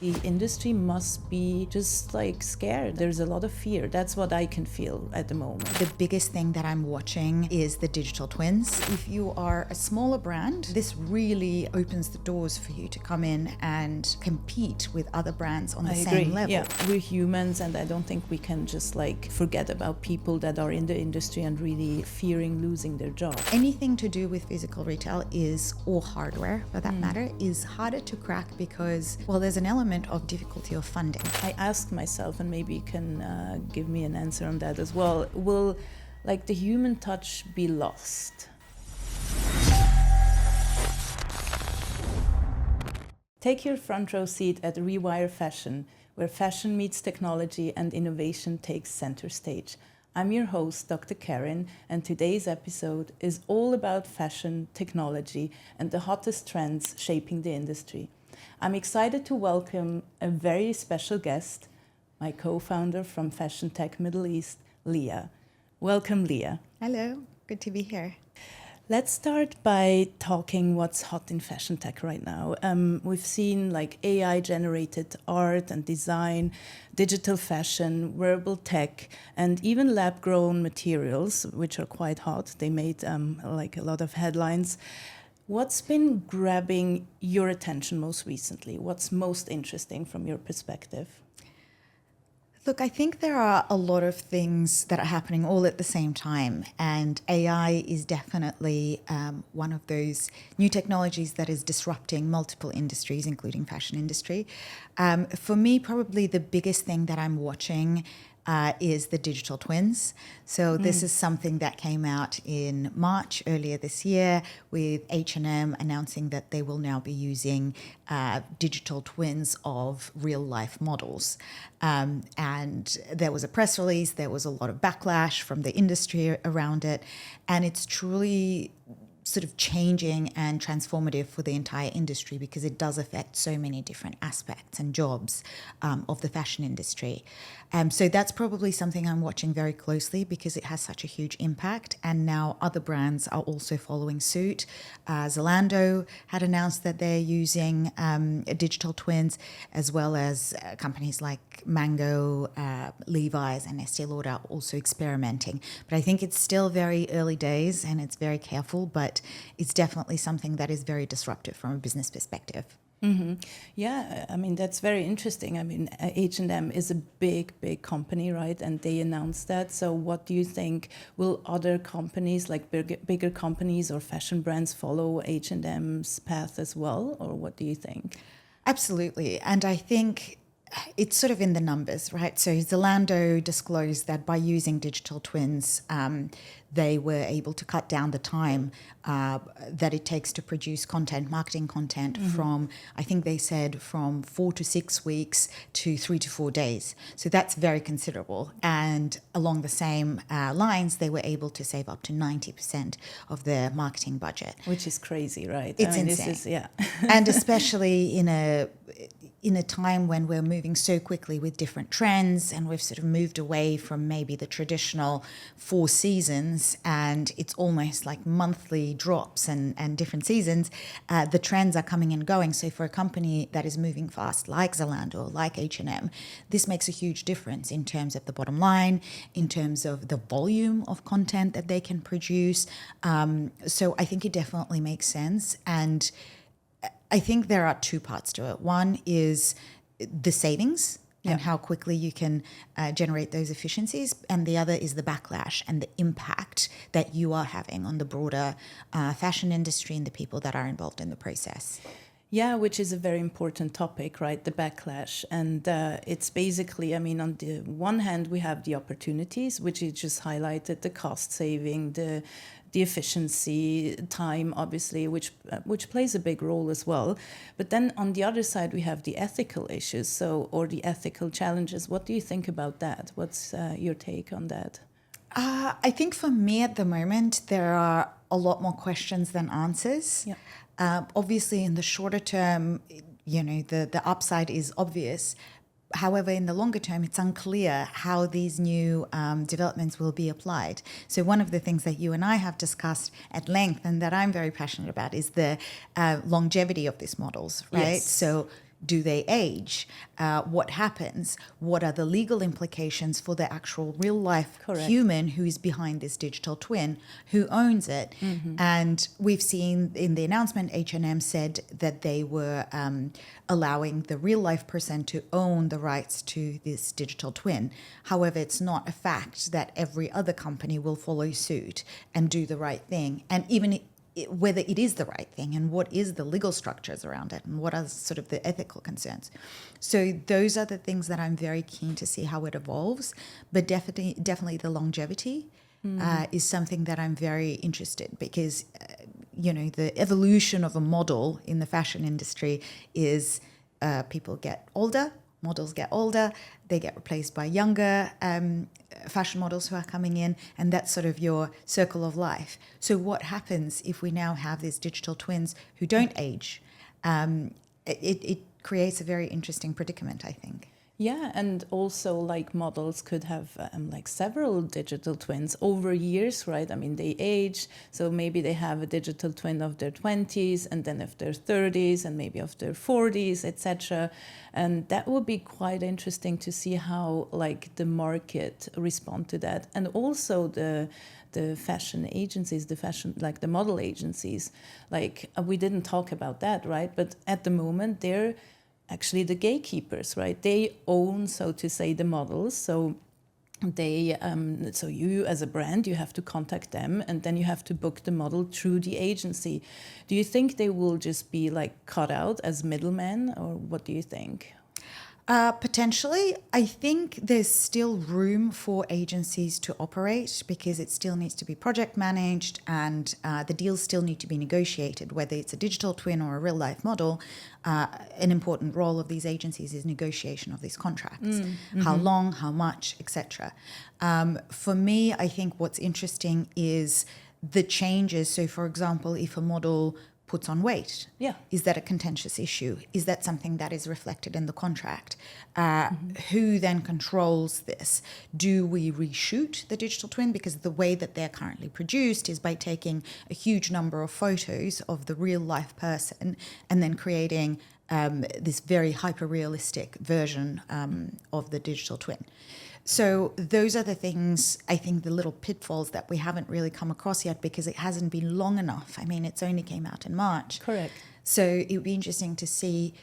The industry must be just like scared. There's a lot of fear. That's what I can feel at the moment. The biggest thing that I'm watching is the digital twins. If you are a smaller brand, this really opens the doors for you to come in and compete with other brands on the same level. Yeah, we're humans, and I don't think we can just like forget about people that are in the industry and really fearing losing their job. Anything to do with physical retail is, or hardware for that matter, is harder to crack because, well, there's an element of difficulty of funding. I asked myself, and maybe you can give me an answer on that as well, will like the human touch be lost? Take your front row seat at Rewire Fashion, where fashion meets technology and innovation takes center stage. I'm your host, Dr. Karen, and today's episode is all about fashion, technology, and the hottest trends shaping the industry. I'm excited to welcome a very special guest, my co-founder from FashionTech Middle East, Liya. Welcome, Liya. Hello, good to be here. Let's start by talking what's hot in fashion tech right now. We've seen like AI-generated art and design, digital fashion, wearable tech, and even lab-grown materials, which are quite hot. They made like a lot of headlines. What's been grabbing your attention most recently? What's most interesting from your perspective? Look, I think there are a lot of things that are happening all at the same time, and AI is definitely one of those new technologies that is disrupting multiple industries, including fashion industry. For me, probably the biggest thing that I'm watching is the digital twins. So this is something that came out in March earlier this year with H&M announcing that they will now be using digital twins of real life models. And there was a press release, there was a lot of backlash from the industry around it, and it's truly sort of changing and transformative for the entire industry because it does affect so many different aspects and jobs of the fashion industry. So that's probably something I'm watching very closely because it has such a huge impact. And now other brands are also following suit. Zalando had announced that they're using digital twins, as well as companies like Mango, Levi's, and Estee Lauder are also experimenting. But I think it's still very early days and it's very careful, but it's definitely something that is very disruptive from a business perspective. Mm-hmm. Yeah, I mean, that's very interesting. I mean, H&M is a big company, right? And they announced that. So what do you think? Will other companies, like bigger companies or fashion brands, follow H&M's path as well? Or what do you think? Absolutely. And I think it's sort of in the numbers, right? So Zalando disclosed that by using digital twins, they were able to cut down the time that it takes to produce content, marketing content from, I think they said, from 4 to 6 weeks to 3 to 4 days. So that's very considerable. And along the same lines, they were able to save up to 90% of their marketing budget. Which is crazy, right? It's insane. This is, yeah. And especially in a time when we're moving so quickly with different trends and we've sort of moved away from maybe the traditional 4 seasons and it's almost like monthly drops and different seasons, the trends are coming and going. So for a company that is moving fast like Zalando, like H&M, this makes a huge difference in terms of the bottom line, in terms of the volume of content that they can produce. So I think it definitely makes sense. And I think there are 2 parts to it. One is the savings and how quickly you can generate those efficiencies. And the other is the backlash and the impact that you are having on the broader fashion industry and the people that are involved in the process. Yeah, which is a very important topic, right? The backlash. And it's basically, I mean, on the one hand, we have the opportunities, which you just highlighted, the cost saving, the efficiency, time, obviously, which plays a big role as well. But then on the other side, we have the ethical issues, or the ethical challenges. What do you think about that? What's your take on that? I think for me at the moment, there are a lot more questions than answers. Yeah. Obviously, in the shorter term, the upside is obvious. However, in the longer term, it's unclear how these new developments will be applied. So one of the things that you and I have discussed at length and that I'm very passionate about is the longevity of these models, right? Yes. So Do they age? What happens? What are the legal implications for the actual real life human who is behind this digital twin? Who owns it? And we've seen in the announcement, H&M said that they were allowing the real life person to own the rights to this digital twin. However, it's not a fact that every other company will follow suit and do the right thing. And even whether it is the right thing and what is the legal structures around it and what are sort of the ethical concerns. So those are the things that I'm very keen to see how it evolves, but definitely the longevity is something that I'm very interested, because the evolution of a model in the fashion industry is people get older, models get older, they get replaced by younger fashion models who are coming in, and that's sort of your circle of life. So what happens if we now have these digital twins who don't age? It creates a very interesting predicament, I think. Yeah, and also like models could have like several digital twins over years, right? I mean, they age, so maybe they have a digital twin of their 20s and then of their 30s and maybe of their 40s, etc. And that would be quite interesting to see how like the market respond to that, and also the fashion agencies, the model agencies. Like we didn't talk about that, right? But at the moment they're actually the gatekeepers, right? They own, so to say, the models. So they, so you as a brand, you have to contact them, and then you have to book the model through the agency. Do you think they will just be like cut out as middlemen, or what do you think? Potentially. I think there's still room for agencies to operate, because it still needs to be project managed, and the deals still need to be negotiated, whether it's a digital twin or a real life model. An important role of these agencies is negotiation of these contracts. How long, how much, etc. For me, I think what's interesting is the changes. So for example, if a model puts on weight. Is that a contentious issue? Is that something that is reflected in the contract? Who then controls this? Do we reshoot the digital twin? Because the way that they're currently produced is by taking a huge number of photos of the real life person and then creating this very hyper-realistic version of the digital twin. So those are the things, I think, the little pitfalls that we haven't really come across yet, because it hasn't been long enough. I mean, it's only came out in March. Correct. So it would be interesting to see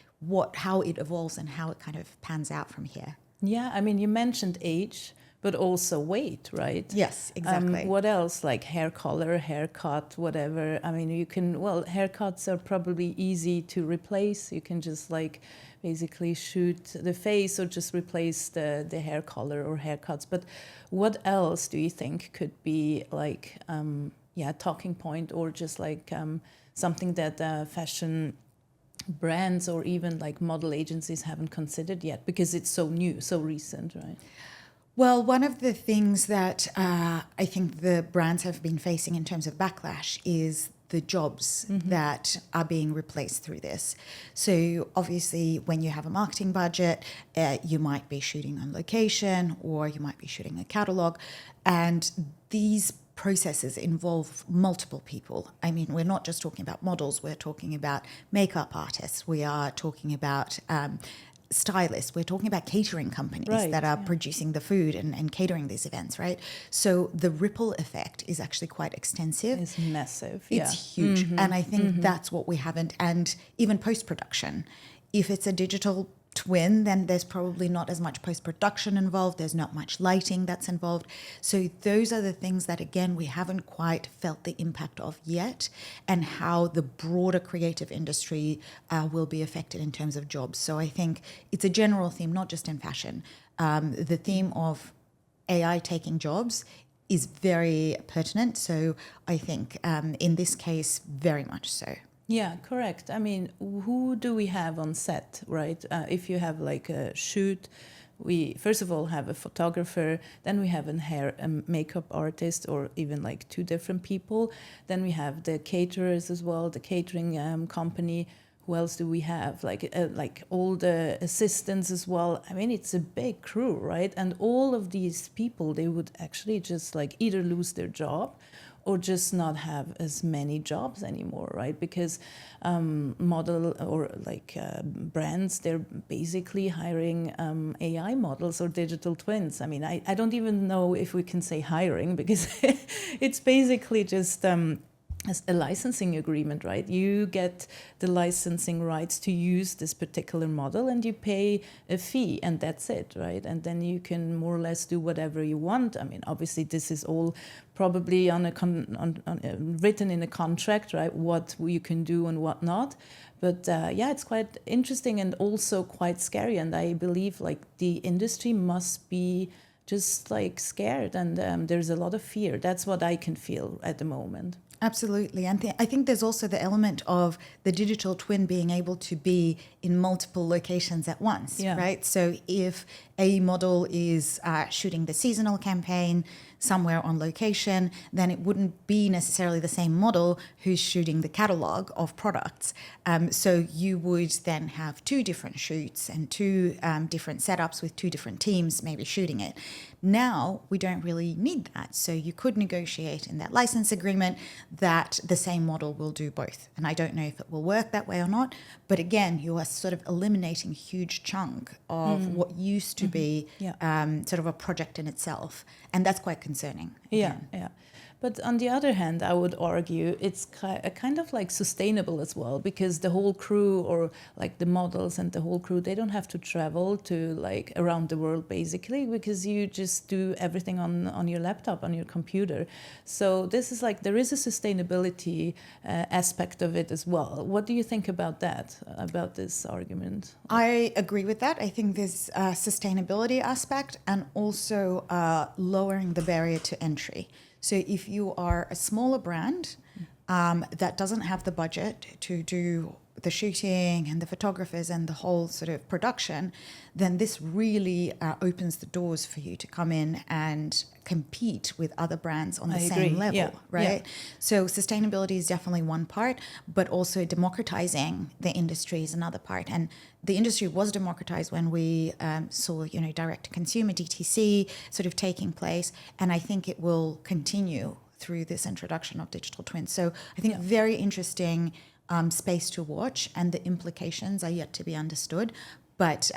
how it evolves and how it kind of pans out from here. Yeah, I mean, you mentioned age, but also weight, right? Yes, exactly. What else? Like hair color, haircut, whatever. I mean, haircuts are probably easy to replace. You can just like basically shoot the face or just replace the hair color or haircuts. But what else do you think could be like, talking point, or just like something that fashion brands or even like model agencies haven't considered yet, because it's so new, so recent, right? Well, one of the things that I think the brands have been facing in terms of backlash is the jobs that are being replaced through this. So obviously when you have a marketing budget, you might be shooting on location, or you might be shooting a catalog, and these processes involve multiple people. I mean, we're not just talking about models, we're talking about makeup artists, we are talking about stylists, we're talking about catering companies that are producing the food and catering these events, right? So the ripple effect is actually quite extensive. It's massive. It's huge. And I think that's what we haven't, and even post-production. If it's a digital twin, then there's probably not as much post-production involved, there's not much lighting that's involved. So those are the things that, again, we haven't quite felt the impact of yet, and how the broader creative industry will be affected in terms of jobs. So I think it's a general theme, not just in fashion. The theme of AI taking jobs is very pertinent. So I think in this case, very much so. Yeah, correct. I mean, who do we have on set, right? If you have like a shoot, we first of all have a photographer, then we have a makeup artist, or even like two different people. Then we have the caterers as well, the catering company. Who else do we have? Like all the assistants as well. I mean, it's a big crew, right? And all of these people, they would actually just like either lose their job, or just not have as many jobs anymore, right? Because model or like brands, they're basically hiring AI models or digital twins. I mean, I don't even know if we can say hiring, because it's basically just as a licensing agreement, right? You get the licensing rights to use this particular model, and you pay a fee, and that's it, right? And then you can more or less do whatever you want. I mean, obviously, this is all probably written in a contract, right? What you can do and what not. But yeah, it's quite interesting and also quite scary. And I believe like the industry must be just like scared, and there's a lot of fear. That's what I can feel at the moment. Absolutely. And I think there's also the element of the digital twin being able to be in multiple locations at once, right? So if a model is shooting the seasonal campaign somewhere on location, then it wouldn't be necessarily the same model who's shooting the catalog of products. So you would then have two different shoots and two different setups with two different teams maybe shooting it. Now, we don't really need that. So you could negotiate in that license agreement that the same model will do both. And I don't know if it will work that way or not. But again, you are sort of eliminating a huge chunk of what used to be sort of a project in itself. And that's quite concerning. Again. Yeah. But on the other hand, I would argue it's kind of like sustainable as well, because the whole crew, or like the models and the whole crew, they don't have to travel to like around the world basically, because you just do everything on your laptop, on your computer. So this is like, there is a sustainability aspect of it as well. What do you think about that, about this argument? I agree with that. I think there's a sustainability aspect and also lowering the barrier to entry. So if you are a smaller brand that doesn't have the budget to do the shooting and the photographers and the whole sort of production, then this really opens the doors for you to come in and compete with other brands on the same level, right? Yeah. So sustainability is definitely one part, but also democratizing the industry is another part. And the industry was democratized when we saw, direct to consumer, DTC, sort of taking place. And I think it will continue through this introduction of digital twins. So I think very interesting space to watch, and the implications are yet to be understood. But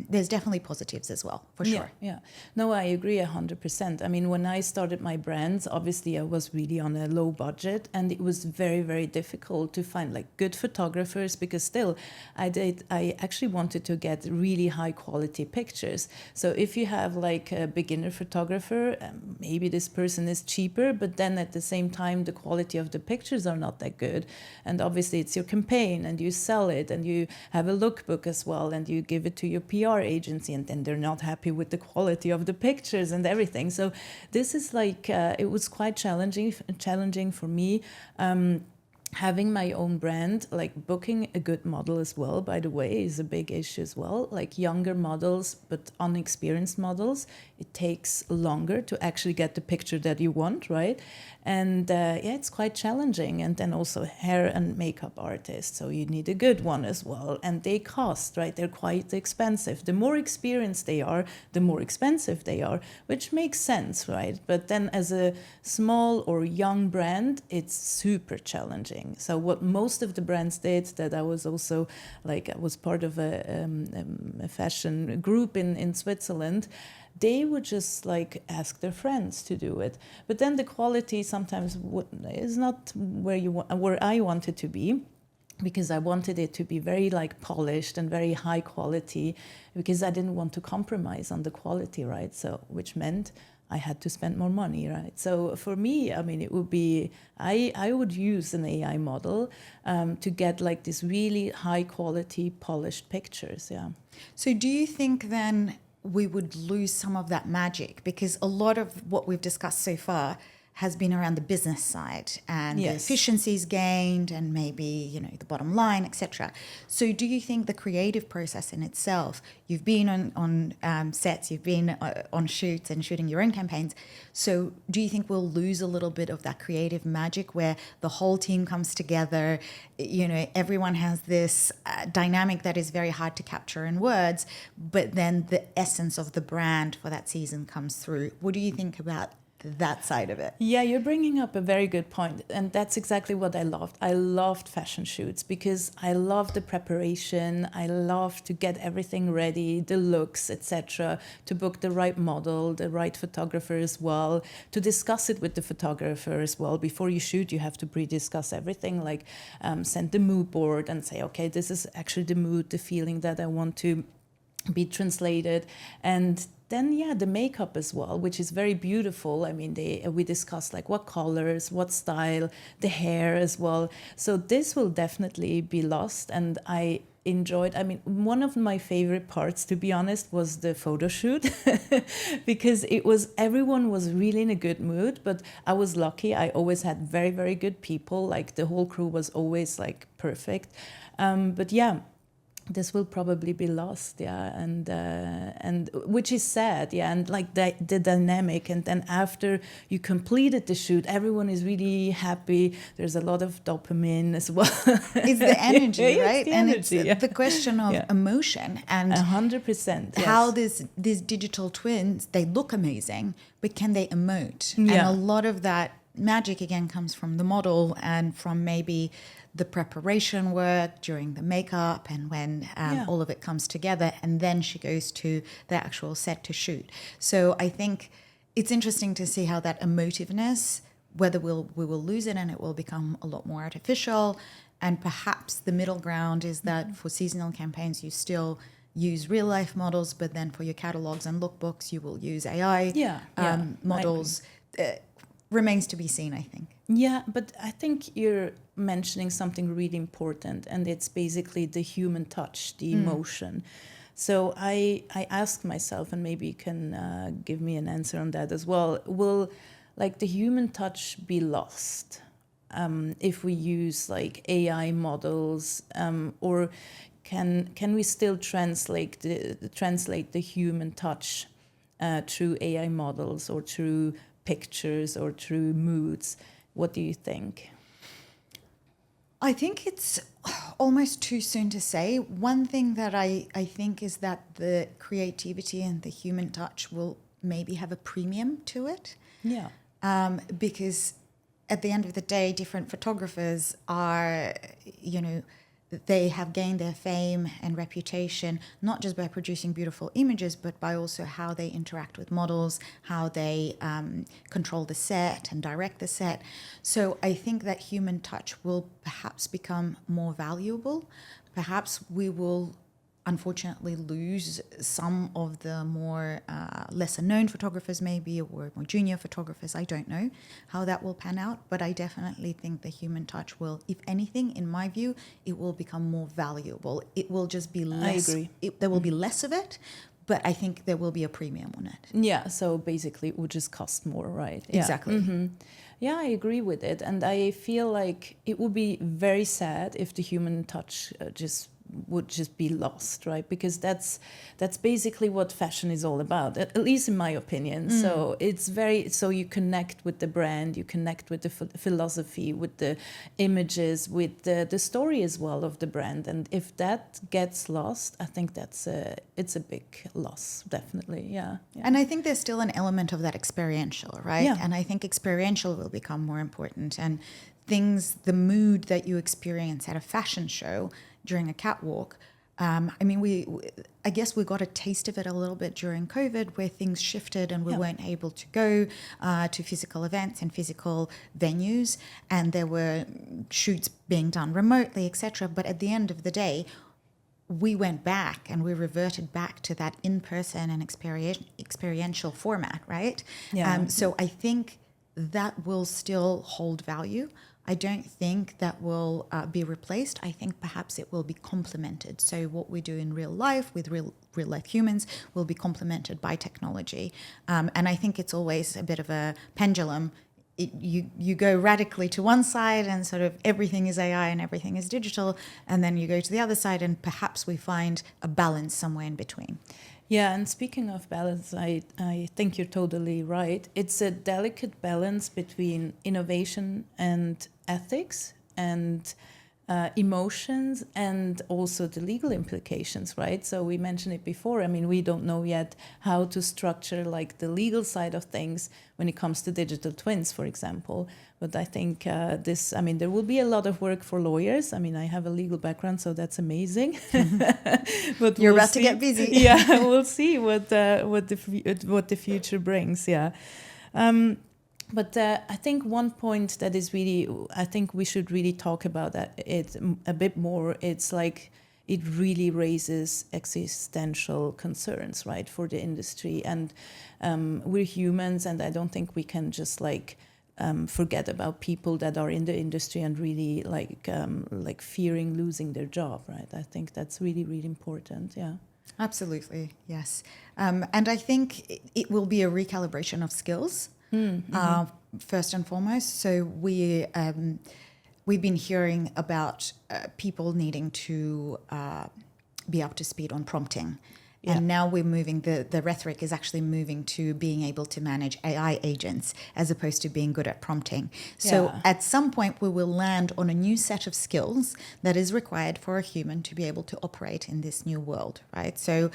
there's definitely positives as well, for sure. Yeah. No, I agree 100%. I mean, when I started my brands, obviously I was really on a low budget, and it was very, very difficult to find like good photographers, because still I actually wanted to get really high quality pictures. So if you have like a beginner photographer, maybe this person is cheaper, but then at the same time, the quality of the pictures are not that good. And obviously it's your campaign, and you sell it, and you have a lookbook as well, and you give it to your PR agency, and then they're not happy with the quality of the pictures and everything. So this is like, it was quite challenging for me. Having my own brand, like booking a good model as well, by the way, is a big issue as well. Like younger models, but unexperienced models, it takes longer to actually get the picture that you want, right? And it's quite challenging. And then also hair and makeup artists, so you need a good one as well. And they cost, right? They're quite expensive. The more experienced they are, the more expensive they are, which makes sense, right? But then as a small or young brand, it's super challenging. So what most of the brands did, that I was also like, I was part of a fashion group in Switzerland, they would just like ask their friends to do it. But then the quality sometimes is not where I want it to be, because I wanted it to be very like polished and very high quality, because I didn't want to compromise on the quality, right? So which meant I had to spend more money, right? So for me, I mean, it would be, I would use an AI model to get like this really high quality polished pictures, So do you think then we would lose some of that magic? Because a lot of what we've discussed so far has been around the business side and the efficiencies gained and maybe, the bottom line, etc. So do you think the creative process in itself, you've been on sets, you've been on shoots and shooting your own campaigns. So do you think we'll lose a little bit of that creative magic where the whole team comes together, everyone has this dynamic that is very hard to capture in words, but then the essence of the brand for that season comes through? What do you think about that side of it. Yeah, you're bringing up a very good point, and that's exactly what I loved. I loved fashion shoots because I loved the preparation. I loved to get everything ready, the looks, etc., to book the right model, the right photographer as well, to discuss it with the photographer as well. Before you shoot, you have to pre-discuss everything, like send the mood board and say, okay, this is actually the mood, the feeling that I want to be translated. And then, yeah, the makeup as well, which is very beautiful. I mean, we discussed like what colors, what style, the hair as well. So this will definitely be lost. And I enjoyed, I mean, one of my favorite parts, to be honest, was the photo shoot because everyone was really in a good mood, but I was lucky. I always had very, very good people. Like the whole crew was always like perfect. But yeah, this will probably be lost, yeah, and which is sad, yeah, and like the dynamic, and then after you completed the shoot, everyone is really happy. There's a lot of dopamine as well. It's the energy, Yeah, right? it's the And energy, it's the question of emotion and 100%. Yes. how these digital twins, they look amazing, but can they emote? Yeah. And a lot of that magic again comes from the model and from maybe the preparation work during the makeup and when all of it comes together, and then she goes to the actual set to shoot. So I think it's interesting to see how that emotiveness, whether we will lose it and it will become a lot more artificial, and perhaps the middle ground is that for seasonal campaigns you still use real life models, but then for your catalogs and lookbooks you will use AI models. Remains to be seen, I think. Yeah, but I think you're mentioning something really important, and it's basically the human touch, the emotion. So I asked myself, and maybe you can give me an answer on that as well. Will like the human touch be lost if we use like AI models, or can we still translate the human touch through AI models or through pictures or through moods? What do you think? I think it's almost too soon to say. One thing that I think is that the creativity and the human touch will maybe have a premium to it. Yeah. Because at the end of the day, different photographers are, they have gained their fame and reputation, not just by producing beautiful images, but by also how they interact with models, how they control the set and direct the set. So I think that human touch will perhaps become more valuable. Perhaps we will unfortunately lose some of the more lesser known photographers maybe, or more junior photographers. I don't know how that will pan out, but I definitely think the human touch will, if anything, in my view, it will become more valuable. It will just be less. I agree. There will be less of it, but I think there will be a premium on it. Yeah, so basically it would just cost more, right? Yeah. Exactly. Mm-hmm. Yeah, I agree with it. And I feel like it would be very sad if the human touch would just be lost, right? Because that's basically what fashion is all about, at least in my opinion. So so you connect with the brand, you connect with the philosophy, with the images, with the story as well of the brand. And if that gets lost, I think it's a big loss, definitely. Yeah. And I think there's still an element of that experiential, right? Yeah. And I think experiential will become more important, and the mood that you experience at a fashion show during a catwalk. I guess we got a taste of it a little bit during COVID, where things shifted and we weren't able to go to physical events and physical venues, and there were shoots being done remotely, etc. But at the end of the day, we went back and we reverted back to that in-person and experiential format, right? Yeah. So I think that will still hold value. I don't think that will be replaced. I think perhaps it will be complemented. So what we do in real life with real life humans will be complemented by technology. And I think it's always a bit of a pendulum. You go radically to one side and sort of everything is AI and everything is digital, and then you go to the other side and perhaps we find a balance somewhere in between. Yeah, and speaking of balance, I think you're totally right. It's a delicate balance between innovation and ethics and emotions and also the legal implications, right? So we mentioned it before. I mean, we don't know yet how to structure like the legal side of things when it comes to digital twins, for example. But I think there will be a lot of work for lawyers. I mean, I have a legal background, so that's amazing. But You're about to get busy. Yeah, we'll see what the future brings. Yeah. But I think one point that is really, I think we should really talk about it a bit more. It's like it really raises existential concerns, right, for the industry. And we're humans, and I don't think we can just like forget about people that are in the industry and really like fearing losing their job, right? I think that's really, really important. Yeah. Absolutely, yes. And I think it will be a recalibration of skills. First and foremost. So we've been hearing about people needing to be up to speed on prompting. Yeah. And now we're moving, the rhetoric is actually moving to being able to manage AI agents as opposed to being good at prompting. So at some point we will land on a new set of skills that is required for a human to be able to operate in this new world, right? So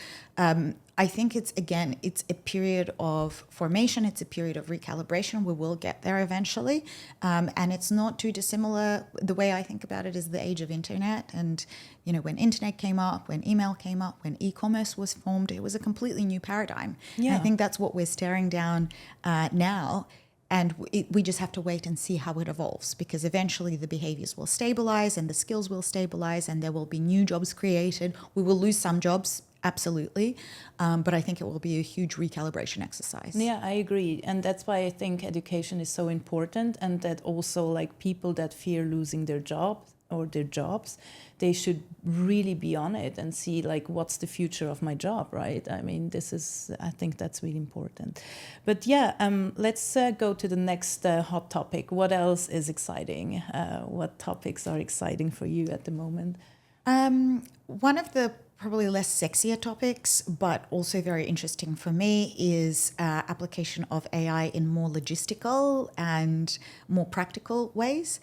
I think it's a period of formation. It's a period of recalibration. We will get there eventually. And it's not too dissimilar. The way I think about it is the age of internet. And, you know, when internet came up, when email came up, when e-commerce was formed, it was a completely new paradigm. Yeah. And I think that's what we're staring down now. And we just have to wait and see how it evolves, because eventually the behaviors will stabilize and the skills will stabilize and there will be new jobs created. We will lose some jobs, absolutely. But I think it will be a huge recalibration exercise. Yeah, I agree. And that's why I think education is so important, and that also like people that fear losing their jobs, they should really be on it and see like what's the future of my job, right? I mean, I think that's really important. But yeah, let's go to the next hot topic. What else is exciting? What topics are exciting for you at the moment? One of the probably less sexier topics, but also very interesting for me, is application of AI in more logistical and more practical ways.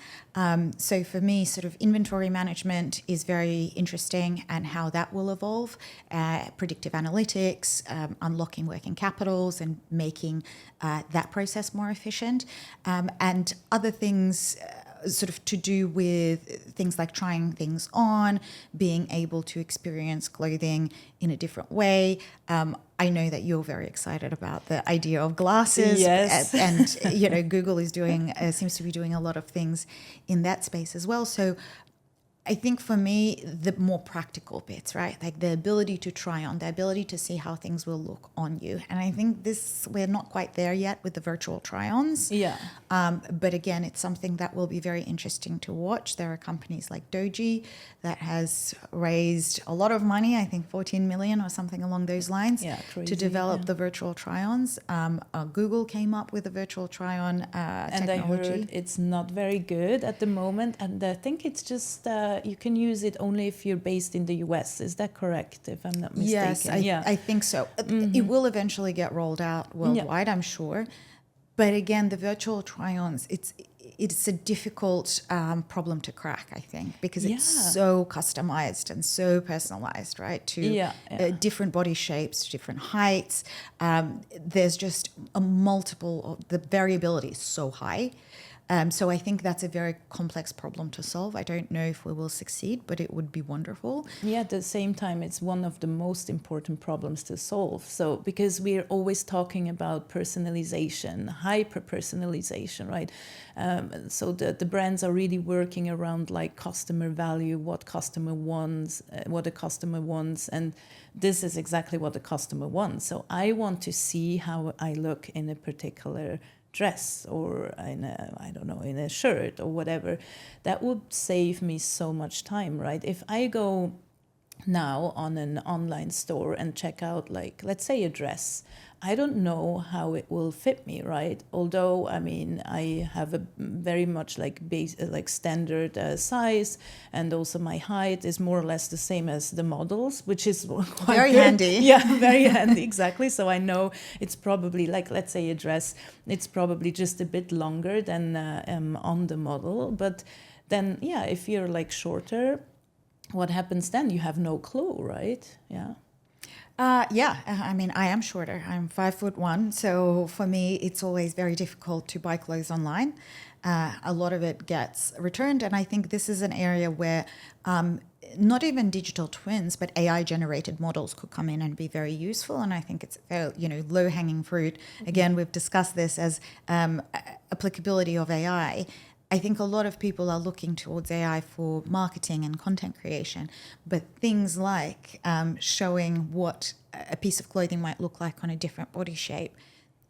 So for me, sort of inventory management is very interesting, and how that will evolve. Predictive analytics, unlocking working capitals and making that process more efficient. And other things sort of to do with things like trying things on, being able to experience clothing in a different way. I know that you're very excited about the idea of glasses. Yes. And you know, Google is seems to be doing a lot of things in that space as well. So I think for me, the more practical bits, right? Like the ability to try on, the ability to see how things will look on you. And I think we're not quite there yet with the virtual try-ons. Yeah. But again, it's something that will be very interesting to watch. There are companies like Doji that has raised a lot of money, I think 14 million or something along those lines, crazy, to develop the virtual try-ons. Google came up with a virtual try-on technology. And I heard it's not very good at the moment. And I think it's just... you can use it only if you're based in the US. Is that correct, if I'm not mistaken? Yes, I think so. It will eventually get rolled out worldwide, I'm sure. But again, the virtual try-ons, it's a difficult problem to crack, I think, because it's so customized and so personalized, right, to different body shapes, different heights. There's just the variability is so high. So I think that's a very complex problem to solve. I don't know if we will succeed, but it would be wonderful. Yeah, at the same time, it's one of the most important problems to solve. So because we're always talking about personalization, hyper-personalization, right? So the brands are really working around like customer value, what a customer wants, and this is exactly what the customer wants. So I want to see how I look in a particular dress or in a shirt or whatever. That would save me so much time, right? If I go now on an online store and check out, like, let's say a dress, I don't know how it will fit me, right? Although, I mean, I have a very much standard size, and also my height is more or less the same as the models, which is quite very good. handy. Yeah, very handy, exactly. So I know it's probably like, let's say a dress, it's probably just a bit longer than on the model, but then yeah, if you're like shorter, what happens then? You have no clue, right? Yeah. I mean, I am shorter. I'm 5'1", so for me, it's always very difficult to buy clothes online. A lot of it gets returned, and I think this is an area where not even digital twins, but AI-generated models could come in and be very useful. And I think it's low-hanging fruit. Again, we've discussed this as applicability of AI. I think a lot of people are looking towards AI for marketing and content creation, but things like showing what a piece of clothing might look like on a different body shape,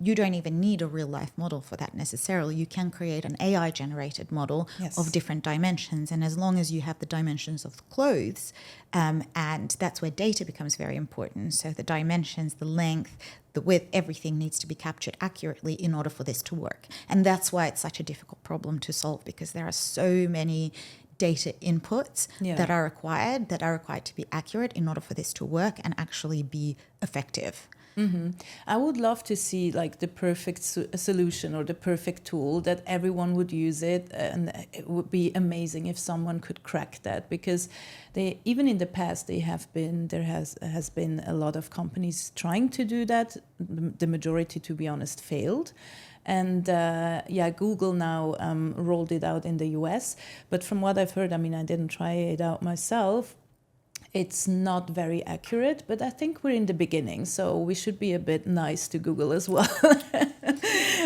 you don't even need a real life model for that necessarily. You can create an AI generated model of different dimensions. And as long as you have the dimensions of the clothes, and that's where data becomes very important. So the dimensions, the length, the width, everything needs to be captured accurately in order for this to work. And that's why it's such a difficult problem to solve, because there are so many data inputs that are required to be accurate in order for this to work and actually be effective. Mm-hmm. I would love to see like the perfect solution or the perfect tool that everyone would use it, and it would be amazing if someone could crack that, because even in the past there has been a lot of companies trying to do that. The majority, to be honest, failed. And Google now rolled it out in the US. But from what I've heard, I mean, I didn't try it out myself. It's not very accurate, but I think we're in the beginning, so we should be a bit nice to Google as well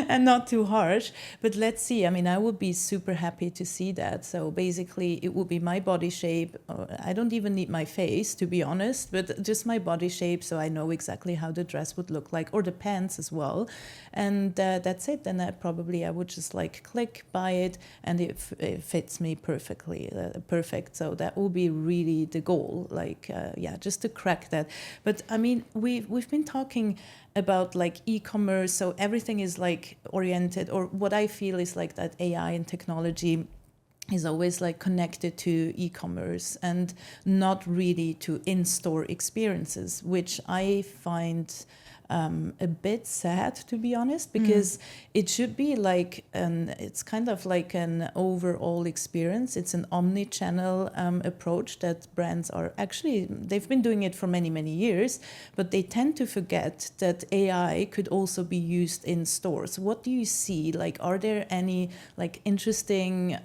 and not too harsh. But let's see. I mean, I would be super happy to see that. So basically, it would be my body shape. I don't even need my face, to be honest, but just my body shape, so I know exactly how the dress would look like, or the pants as well. And that's it. Then I would just like click, buy it, and it fits me perfectly. Perfect. So that will be really the goal. Just to crack that. But I mean, we've been talking about like e-commerce, so everything is like oriented, or what I feel is like that AI and technology is always like connected to e-commerce and not really to in-store experiences, which I find a bit sad, to be honest, because it should be like it's kind of like an overall experience. It's an omni-channel approach that brands are actually, they've been doing it for many, many years, but they tend to forget that AI could also be used in stores. What do you see? Like, are there any like interesting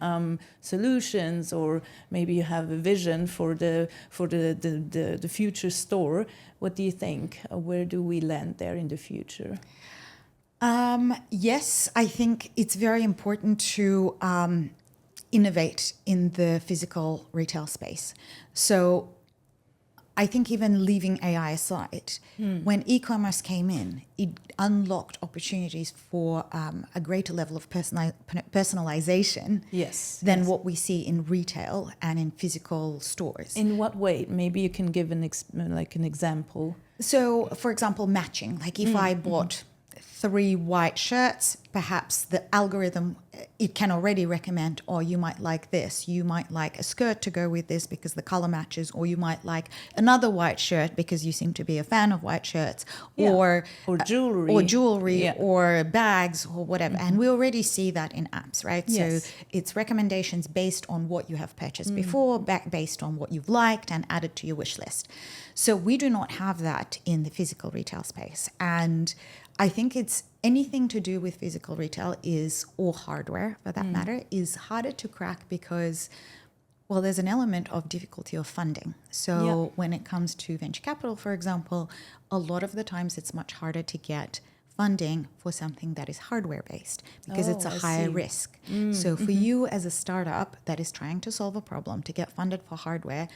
solutions, or maybe you have a vision for the future store? What do you think? Where do we land there in the future? Yes, I think it's very important to innovate in the physical retail space. So I think even leaving AI aside, when e-commerce came in, it unlocked opportunities for a greater level of personalization than what we see in retail and in physical stores. In what way? Maybe you can give an example. So, for example, matching. Like if I bought 3 white shirts, perhaps the algorithm, it can already recommend, or you might like this, you might like a skirt to go with this because the color matches, or you might like another white shirt because you seem to be a fan of white shirts, or jewelry, or bags, or whatever. And we already see that in apps, right? Yes. So it's recommendations based on what you have purchased before, based on what you've liked and added to your wish list. So we do not have that in the physical retail space. And I think it's anything to do with physical retail or hardware for that matter, is harder to crack because, well, there's an element of difficulty of funding. So when it comes to venture capital, for example, a lot of the times it's much harder to get funding for something that is hardware based because it's a higher risk. So for you as a startup that is trying to solve a problem, to get funded for hardware,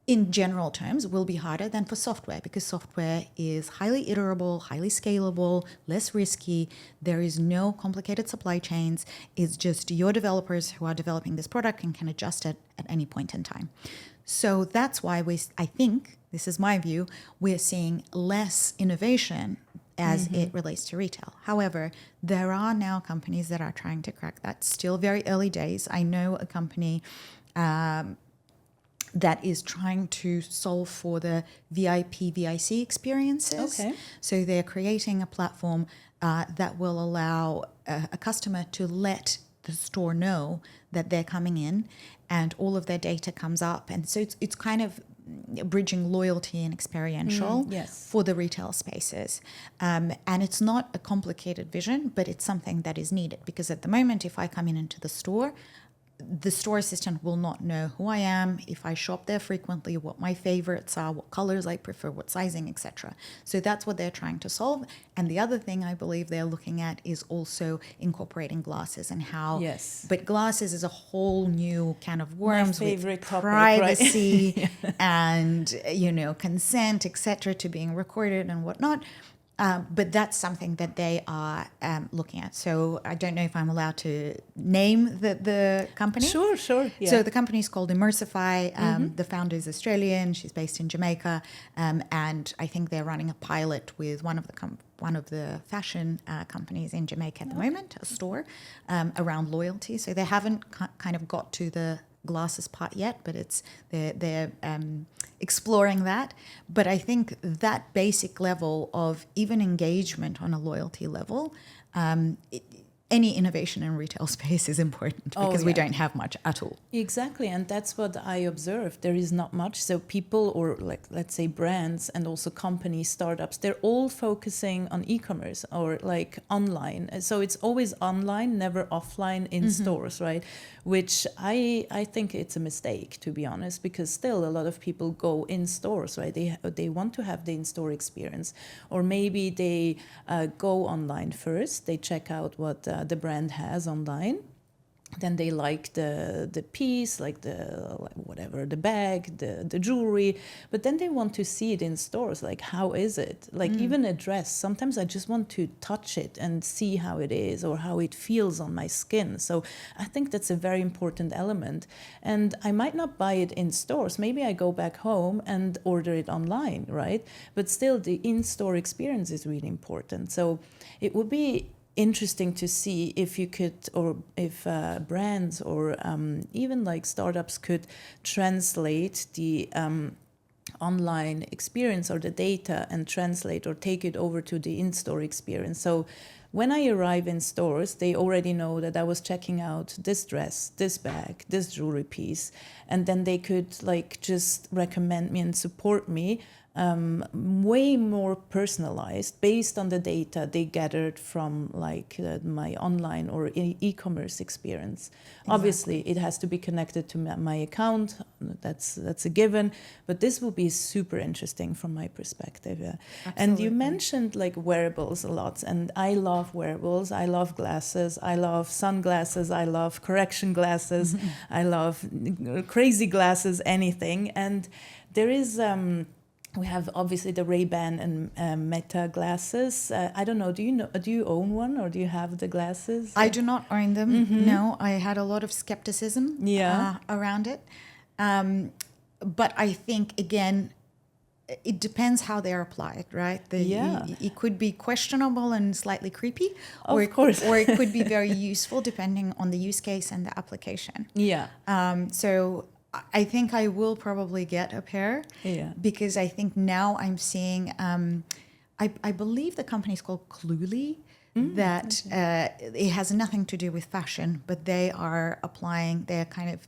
in general terms, will be harder than for software, because software is highly iterable, highly scalable, less risky. There is no complicated supply chains. It's just your developers who are developing this product and can adjust it at any point in time. So that's why I think, this is my view, we're seeing less innovation as it relates to retail. However, there are now companies that are trying to crack that. Still very early days. I know a company that is trying to solve for the VIP, VIC experiences. Okay. So they're creating a platform that will allow a customer to let the store know that they're coming in, and all of their data comes up. And so it's kind of bridging loyalty and experiential yes. for the retail spaces. And it's not a complicated vision, but it's something that is needed, because at the moment, if I come into the store assistant will not know who I am, if I shop there frequently, what my favorites are, what colors I prefer, what sizing, etc. So that's what they're trying to solve. And the other thing I believe they're looking at is also incorporating glasses and how. Yes. But glasses is a whole new can of worms My favorite with topic, privacy right? and consent, etc. to being recorded and whatnot. But that's something that they are looking at. So I don't know if I'm allowed to name the company. Sure. Yeah. So the company is called Immersify. The founder is Australian. She's based in Jamaica, and I think they're running a pilot with one of the fashion companies in Jamaica at the moment, a store around loyalty. So they haven't kind of got to the glasses part yet, but they're exploring that. But I think that basic level of even engagement on a loyalty level, any innovation in retail space is important, because we don't have much at all. Exactly, and that's what I observed. There is not much. So people, or let's say brands, and also companies, startups, they're all focusing on e-commerce or online. So it's always online, never offline in stores, right? Which I think it's a mistake, to be honest, because still a lot of people go in stores, right? They want to have the in-store experience, or maybe they go online first. They check out what the brand has online. Then they like the piece, the bag, the jewelry, but then they want to see it in stores. Like, how is it? Even a dress. Sometimes I just want to touch it and see how it is or how it feels on my skin. So I think that's a very important element. And I might not buy it in stores. Maybe I go back home and order it online, right? But still, the in-store experience is really important. So it would be interesting to see if you could, or if brands or even startups could translate the online experience or the data and translate or take it over to the in-store experience. So when I arrive in stores, they already know that I was checking out this dress, this bag, this jewelry piece, and then they could just recommend me and support me way more personalized based on the data they gathered from my online or e-commerce experience. Exactly. Obviously, it has to be connected to my account. That's a given. But this will be super interesting from my perspective. Yeah. And you mentioned wearables a lot, and I love wearables. I love glasses. I love sunglasses. I love correction glasses. I love crazy glasses. Anything. And there is. We have obviously the Ray-Ban and Meta glasses. I don't know. Do you own one, or do you have the glasses? I do not own them. No, I had a lot of skepticism around it. But I think, again, it depends how they're applied, right? It could be questionable and slightly creepy, or it could be very useful depending on the use case and the application. Yeah. So I think I will probably get a pair, because I think now I'm seeing, I believe the company is called Cluely, that it has nothing to do with fashion, but they're kind of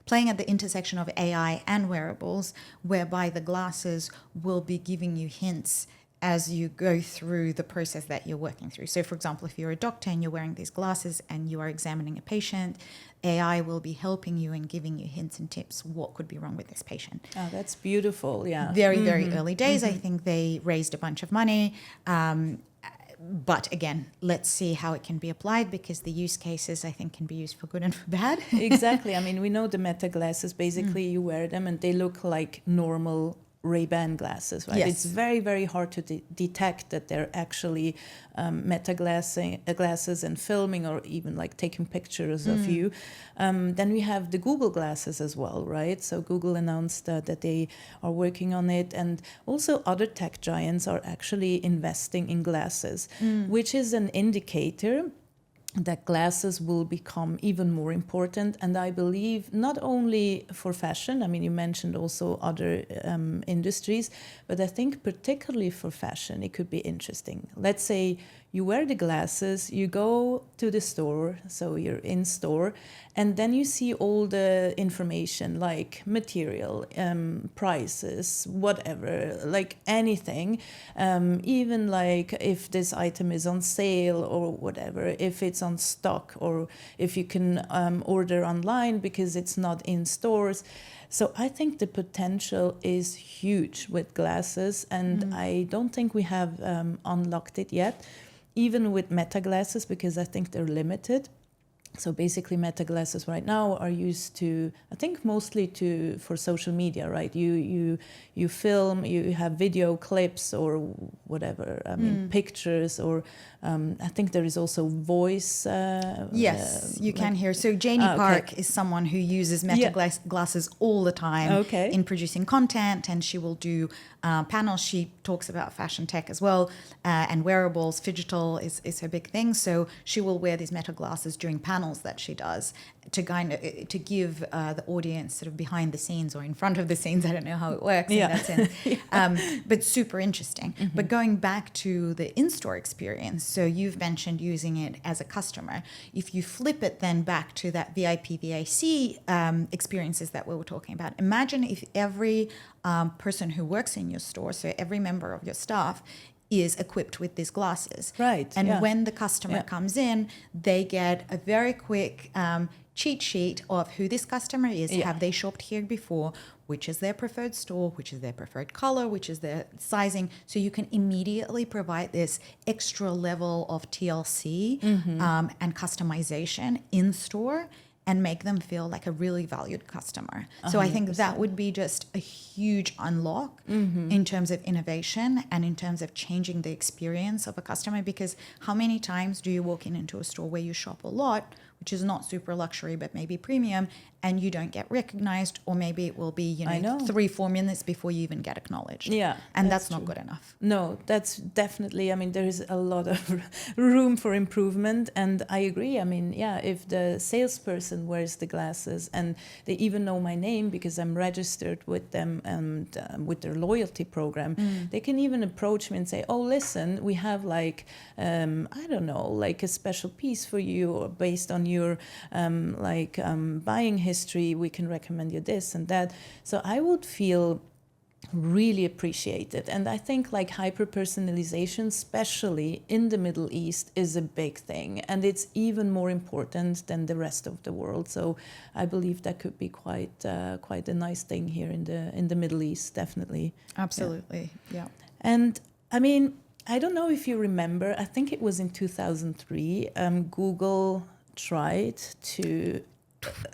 playing at the intersection of AI and wearables, whereby the glasses will be giving you hints as you go through the process that you're working through. So, for example, if you're a doctor and you're wearing these glasses and you are examining a patient, AI will be helping you and giving you hints and tips what could be wrong with this patient. Oh, that's beautiful, yeah. Very early days. I think they raised a bunch of money. But again, let's see how it can be applied, because the use cases, I think, can be used for good and for bad. Exactly. I mean, we know the Meta glasses, basically you wear them and they look like normal Ray-Ban glasses, right? Yes. It's very, very hard to detect that they're actually Meta glasses and filming, or even taking pictures of you. Then we have the Google glasses as well, right? So Google announced that they are working on it, and also other tech giants are actually investing in glasses, which is an indicator that glasses will become even more important. And I believe not only for fashion, I mean, you mentioned also other industries, but I think particularly for fashion, it could be interesting. Let's say you wear the glasses, you go to the store, so you're in store, and then you see all the information like material, prices, whatever, like anything, even like if this item is on sale or whatever, if it's on stock, or if you can order online because it's not in stores. So I think the potential is huge with glasses, and I don't think we have unlocked it yet, even with meta glasses, because I think they're limited. So basically meta glasses right now are used to, I think mostly for social media, right? You film, you have video clips or whatever, I mean pictures, or I think there is also voice. Yes, you can hear. So Janie Park is someone who uses meta glasses all the time in producing content, and she will do panels. She talks about fashion tech as well, and wearables. Digital is her big thing. So she will wear these meta glasses during panels that she does to give the audience sort of behind the scenes or in front of the scenes. I don't know how it works in that sense, but super interesting. But going back to the in-store experience, so you've mentioned using it as a customer. If you flip it then back to that VIP, VIC experiences that we were talking about, imagine if every person who works in your store, so every member of your staff, is equipped with these glasses. Right. And when the customer comes in, they get a very quick cheat sheet of who this customer is. Have they shopped here before? Which is their preferred store? Which is their preferred color? Which is their sizing? So you can immediately provide this extra level of TLC and customization in store, and make them feel like a really valued customer. So 100%. I think that would be just a huge unlock in terms of innovation and in terms of changing the experience of a customer. Because how many times do you walk into a store where you shop a lot, which is not super luxury but maybe premium, and you don't get recognized, or maybe it will be 3-4 minutes before you even get acknowledged. And that's not good enough. No, that's definitely, I mean, there is a lot of room for improvement, and I agree. I mean, if the salesperson wears the glasses and they even know my name because I'm registered with them and with their loyalty program, they can even approach me and say, oh, listen, we have like I don't know, like a special piece for you, or based on your buying history, we can recommend you this and that. So I would feel really appreciated. And I think like hyper-personalization, especially in the Middle East, is a big thing. And it's even more important than the rest of the world. So I believe that could be quite a nice thing here in the Middle East, definitely. Absolutely, yeah. And I mean, I don't know if you remember, I think it was in 2003, Google tried to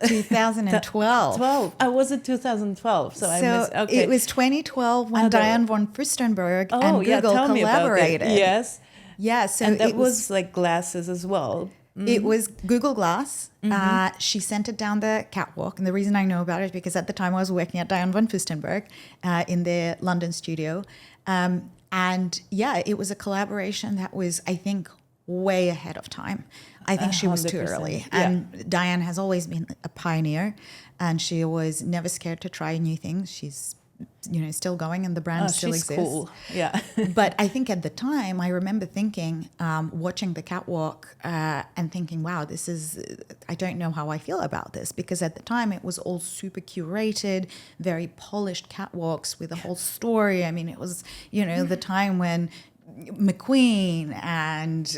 2012. Was it 2012? So I missed. Okay. It was 2012 when Diane von Furstenberg and Google collaborated. Yes. Yeah. So and that was like glasses as well. It was Google Glass. She sent it down the catwalk. And the reason I know about it is because at the time I was working at Diane von Furstenberg in their London studio. And it was a collaboration that was, I think, way ahead of time. I think she was too early. And Diane has always been a pioneer, and she was never scared to try new things. She's, still going, and the brand still exists. Cool. Yeah. But I think at the time, I remember thinking, watching the catwalk and thinking, wow, I don't know how I feel about this. Because at the time, it was all super curated, very polished catwalks with a whole story. I mean, it was, the time when McQueen and,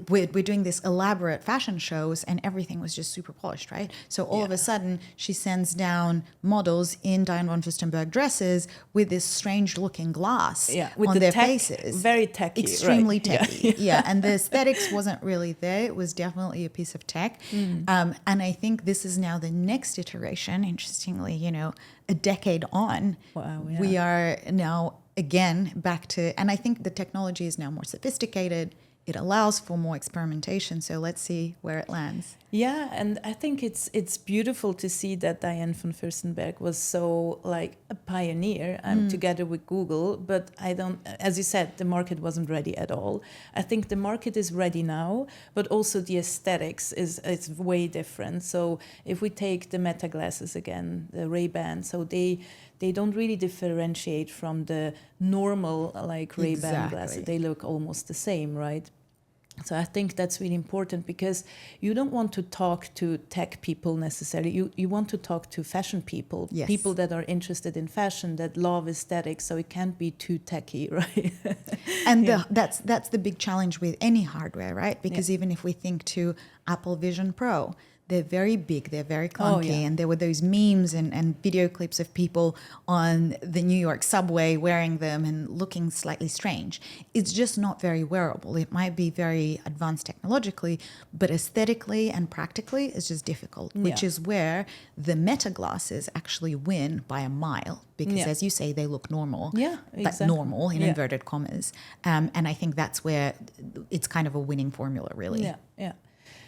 we're doing this elaborate fashion shows, and everything was just super polished, right? So all of a sudden, she sends down models in Diane von Furstenberg dresses with this strange-looking glass on their faces. Very techy, extremely techy. And the aesthetics wasn't really there. It was definitely a piece of tech. And I think this is now the next iteration. Interestingly, a decade on, we are now again back to, and I think the technology is now more sophisticated. it allows for more experimentation. So let's see where it lands. Yeah, and I think it's beautiful to see that Diane von Furstenberg was so like a pioneer together with Google. But I don't, as you said, the market wasn't ready at all. I think the market is ready now, but also the aesthetics is way different. So if we take the Meta glasses again, the Ray-Ban, so they don't really differentiate from the normal like Ray-Ban glasses. They look almost the same, right? So I think that's really important because you don't want to talk to tech people necessarily. You want to talk to fashion people, yes. people that are interested in fashion, that love aesthetics. So it can't be too techy, right? And that's the big challenge with any hardware, right? Because even if we think to Apple Vision Pro, they're very big, they're very clunky, and there were those memes and video clips of people on the New York subway wearing them and looking slightly strange. It's just not very wearable. It might be very advanced technologically, but aesthetically and practically it's just difficult, which is where the Meta glasses actually win by a mile because, as you say, they look normal, but normal in inverted commas. And I think that's where it's kind of a winning formula, really. Yeah.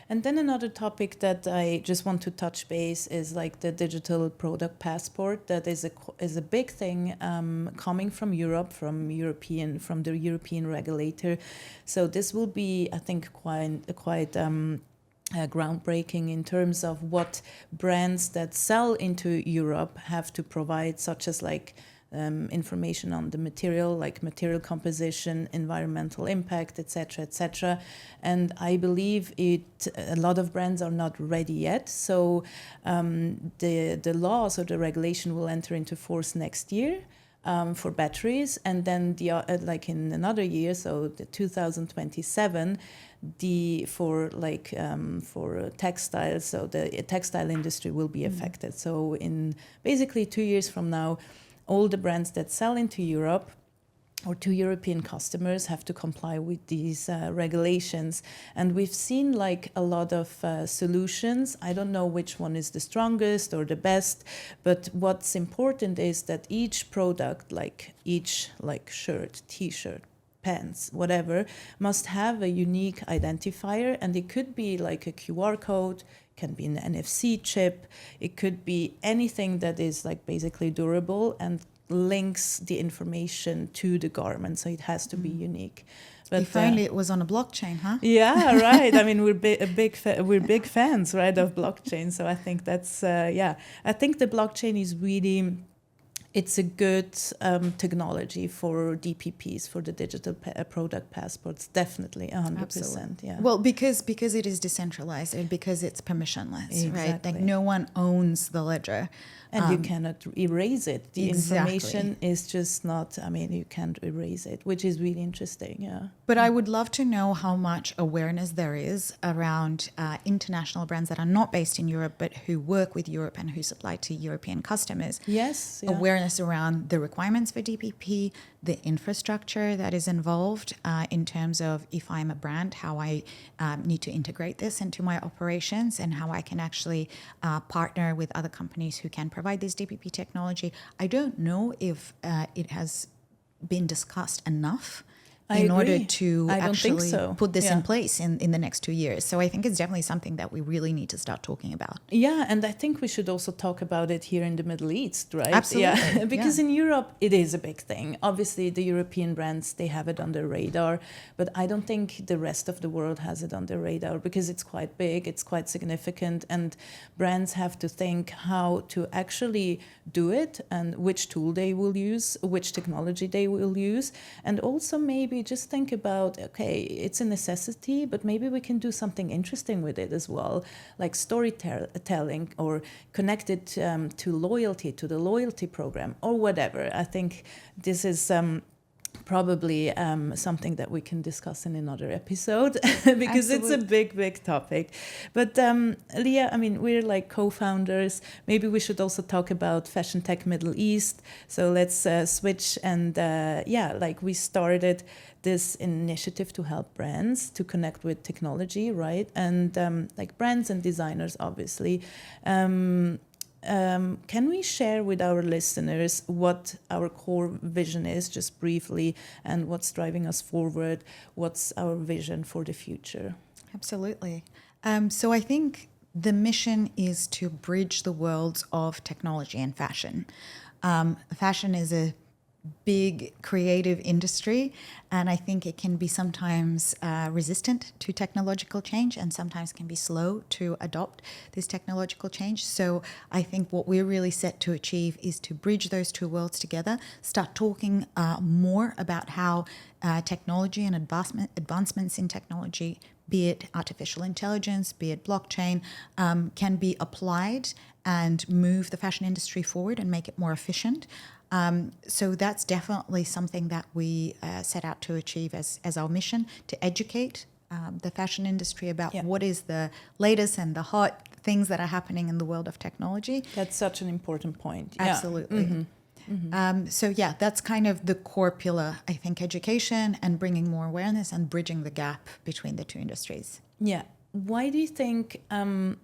And then another topic that I just want to touch base is like the digital product passport. That is a big thing coming from Europe, from the European regulator. So this will be, I think, quite groundbreaking in terms of what brands that sell into Europe have to provide, such as like information on the material, like material composition, environmental impact, etc., etc. And I believe a lot of brands are not ready yet. So the laws or the regulation will enter into force next year for batteries, and then like in another year, so the 2027. For textiles, so the textile industry will be affected. So in basically 2 years from now, all the brands that sell into Europe or to European customers have to comply with these regulations. And we've seen like a lot of solutions. I don't know which one is the strongest or the best, but what's important is that each product, like each like shirt, t-shirt, pants, whatever, must have a unique identifier, and it could be like a QR code, can be an NFC chip, it could be anything that is like basically durable and links the information to the garment, so it has to be unique. But if only it was on a blockchain, huh? Yeah, right. I mean, we're big fans, right, of blockchain. So I think that's I think the blockchain is really. It's a good technology for DPPs, for the digital product passports, definitely 100%. Absolutely. Yeah. Well, because it is decentralized and because it's permissionless, right? Like no one owns the ledger. And you cannot erase it. The information is just not, I mean, you can't erase it, which is really interesting, yeah. But I would love to know how much awareness there is around international brands that are not based in Europe, but who work with Europe and who supply to European customers. Yes. Yeah. Awareness around the requirements for DPP, the infrastructure that is involved in terms of if I'm a brand, how I need to integrate this into my operations and how I can actually partner with other companies who can provide this DPP technology. I don't know if it has been discussed enough in order to actually put this in place in the next 2 years. So I think it's definitely something that we really need to start talking about. Yeah, and I think we should also talk about it here in the Middle East, right? Absolutely. Yeah, because in Europe, it is a big thing. Obviously, the European brands, they have it on their radar, but I don't think the rest of the world has it on their radar because it's quite big, it's quite significant, and brands have to think how to actually do it and which tool they will use, which technology they will use, and also maybe just think about, okay, it's a necessity, but maybe we can do something interesting with it as well, like storytelling or connected to loyalty, to the loyalty program or whatever. I think this is probably something that we can discuss in another episode because it's a big topic. But Liya, I mean, we're like co-founders. Maybe we should also talk about Fashion Tech Middle East. So let's switch and like we started this initiative to help brands to connect with technology, right? And like brands and designers, obviously. can we share with our listeners what our core vision is, just briefly, and what's driving us forward? What's our vision for the future? Absolutely. So I think the mission is to bridge the worlds of technology and fashion. Fashion is a big creative industry, and I think it can be sometimes resistant to technological change and sometimes can be slow to adopt this technological change. So I think what we're really set to achieve is to bridge those two worlds together, start talking more about how technology and advancements in technology, be it artificial intelligence, be it blockchain, can be applied and move the fashion industry forward and make it more efficient. So that's definitely something that we set out to achieve as our mission, to educate the fashion industry about what is the latest and the hot things that are happening in the world of technology. That's such an important point. Absolutely. So that's kind of the core pillar, I think, education and bringing more awareness and bridging the gap between the two industries. Yeah. Why do you think the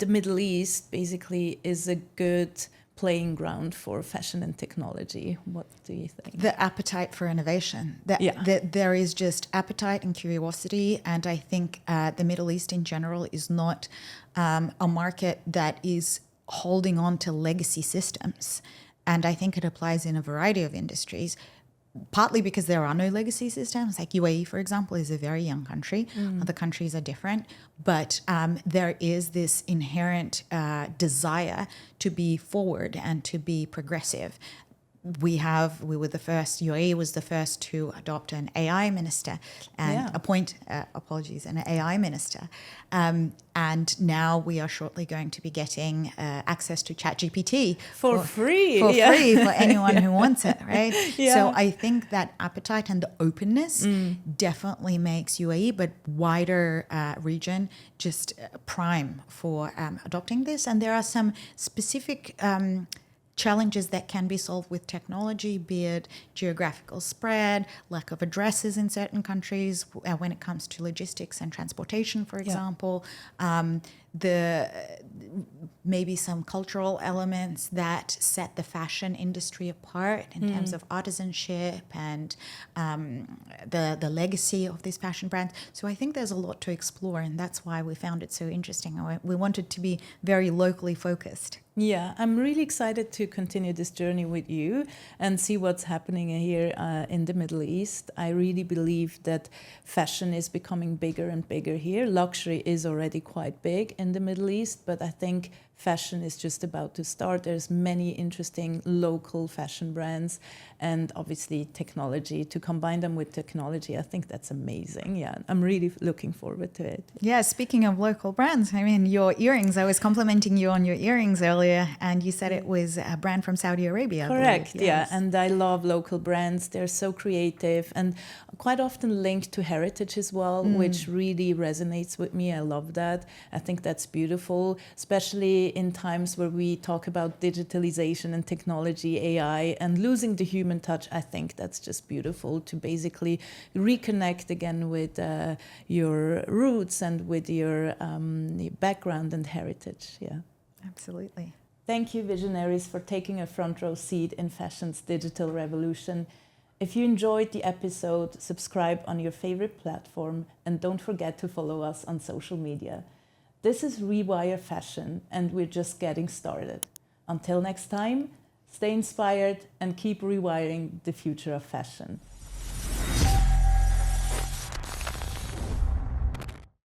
Middle East basically is a good playing ground for fashion and technology? What do you think? The appetite for innovation. There is just appetite and curiosity, and I think the Middle East in general is not a market that is holding on to legacy systems. And I think it applies in a variety of industries, partly because there are no legacy systems. Like UAE, for example, is a very young country. Other countries are different. But there is this inherent desire to be forward and to be progressive. We were the first, UAE was the first to adopt an AI minister and appoint, an AI minister. And now we are shortly going to be getting access to ChatGPT for free. For free for anyone who wants it, right? So I think that appetite and the openness definitely makes UAE, but wider region, just prime for adopting this. And there are some specific challenges that can be solved with technology, be it geographical spread, lack of addresses in certain countries when it comes to logistics and transportation, for example, maybe some cultural elements that set the fashion industry apart in terms of artisanship and the legacy of these fashion brands. So I think there's a lot to explore, and that's why we found it so interesting. We wanted to be very locally focused. Yeah, I'm really excited to continue this journey with you and see what's happening here in the Middle East. I really believe that fashion is becoming bigger and bigger here. Luxury is already quite big in the Middle East, but I think fashion is just about to start. There's many interesting local fashion brands and obviously technology. To combine them with technology, I think that's amazing. Yeah, I'm really looking forward to it. Yeah, speaking of local brands, I mean, your earrings, I was complimenting you on your earrings earlier, and you said it was a brand from Saudi Arabia. Correct, yeah. And I love local brands. They're so creative and quite often linked to heritage as well, which really resonates with me. I love that. I think that's beautiful, especially in times where we talk about digitalization and technology, AI, and losing the human touch. I think that's just beautiful to basically reconnect again with your roots and with your background and heritage. Yeah, absolutely. Thank you, visionaries, for taking a front row seat in fashion's digital revolution. If you enjoyed the episode, subscribe on your favorite platform and don't forget to follow us on social media. This is Rewire Fashion, and we're just getting started. Until next time, stay inspired and keep rewiring the future of fashion.